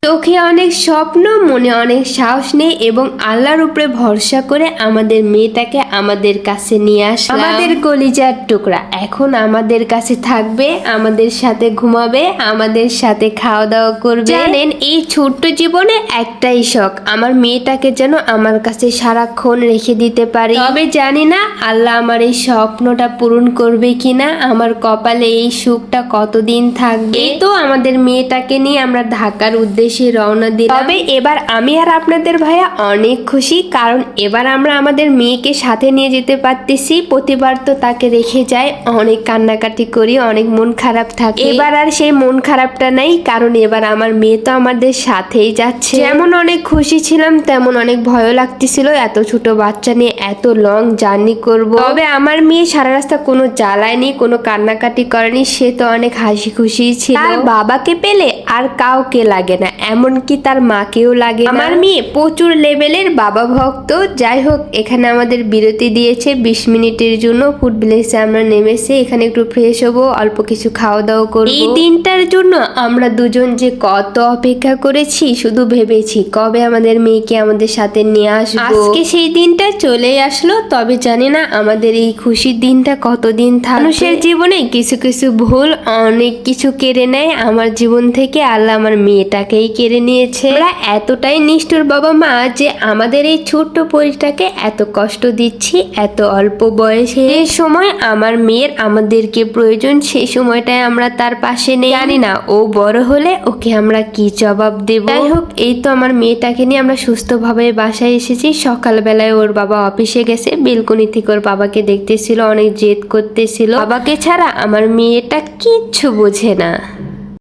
চোখে অনেক স্বপ্ন, মনে অনেক সাহস নেই এবং আল্লাহর উপরে ভরসা করে আমাদের মেয়েটাকে আমাদের কাছে নিয়ে আসলাম। আমাদের কলিজার টুকরা এখন আমাদের কাছে থাকবে, আমাদের সাথে ঘুমাবে, আমাদের সাথে খাওয়া দাওয়া করবে। জানেন, এই ছোট্ট জীবনে একটাই শখ, আমার মেয়েটাকে যেন আমার কাছে সারাক্ষণ রেখে দিতে পারি। তবে জানি না আল্লাহ আমার এই স্বপ্নটা পূরণ করবে কিনা, আমার কপালে এই সুখটা কতদিন থাকবে। এই তো আমাদের মেয়েটাকে নিয়ে আমরা ঢাকার উদ্দেশ্যে রওনা দিলাম। তবে এবার আমি আর আপনাদের ভাইয়া অনেক খুশি, কারণ এবার আমরা আমাদের মেয়েকে সাথে নিয়ে যেতে পারতেছি। প্রতিবার তো তাকে রেখে যায়, অনেক কান্নাকাটি করি, অনেক মন খারাপ থাকে। এবার আর সেই মন খারাপটা নাই, কারণ এবার আমার মেয়ে তো আমাদের সাথেই যাচ্ছে। যেমন অনেক খুশি ছিলাম তেমন অনেক ভয়ও লাগতেছিল, এত ছোট বাচ্চা নিয়ে এত লং জার্নি করব। তবে আমার মেয়ে সারা রাস্তা কোনো জ্বালায়নি, কোনো কান্নাকাটি করেনি, সে তো অনেক হাসি খুশি ছিল। তার বাবাকে পেলে আর কাউকে লাগে না, এমনকি তার মাকেও লাগে না। আমার মেয়ে প্রচুর লেভেলের বাবা ভক্ত। যাই হোক, এখানে আমাদের বিরতি দিয়েছে 20 মিনিটের জন্য। ফুড ভিলেজে আমরা নেমেছি, এখানে একটু ফ্রেশ হবো, অল্প কিছু খাওয়া দাওয়া করবো। এই দিনটার জন্য আমরা দুজন যে কত অপেক্ষা করেছি, শুধু ভেবেছি কবে আমাদের মেয়েকে আমাদের সাথে নিয়ে আসবো। আজকে সেই দিনটা চলেই আসলো। তবে জানি না আমাদের এই খুশির দিনটা কতদিন থাকবে। মানুষের জীবনে কিছু কিছু ভুল অনেক কিছু কেড়ে নেয়, আমার জীবন থেকে আল্লাহ আমার মেয়েটাকেই কেড়ে নিয়েছে। আমরা এতটাই নিষ্ঠুর বাবা মা যে আমাদের এই ছোট্ট পরিটাকে এত কষ্ট দিচ্ছি এত অল্প বয়সে। যে সময় আমার মেয়ের আমাদেরকে প্রয়োজন, সেই সময়টায় আমরা তার পাশে নেই। জানি না ও বড় হলে ওকে আমরা কি জবাব দেব। যাই হোক, এই তো আমার মেয়েটাকে নিয়ে আমরা সুস্থভাবে বাসায় এসেছি। সকালবেলায় ওর বাবা অফিসে গেছে, বেলকনি থেকে ওর বাবাকে দেখতেছিল, অনেক জেদ করতেছিল। বাবাকে ছাড়া আমার মেয়েটা কিচ্ছু বোঝে না।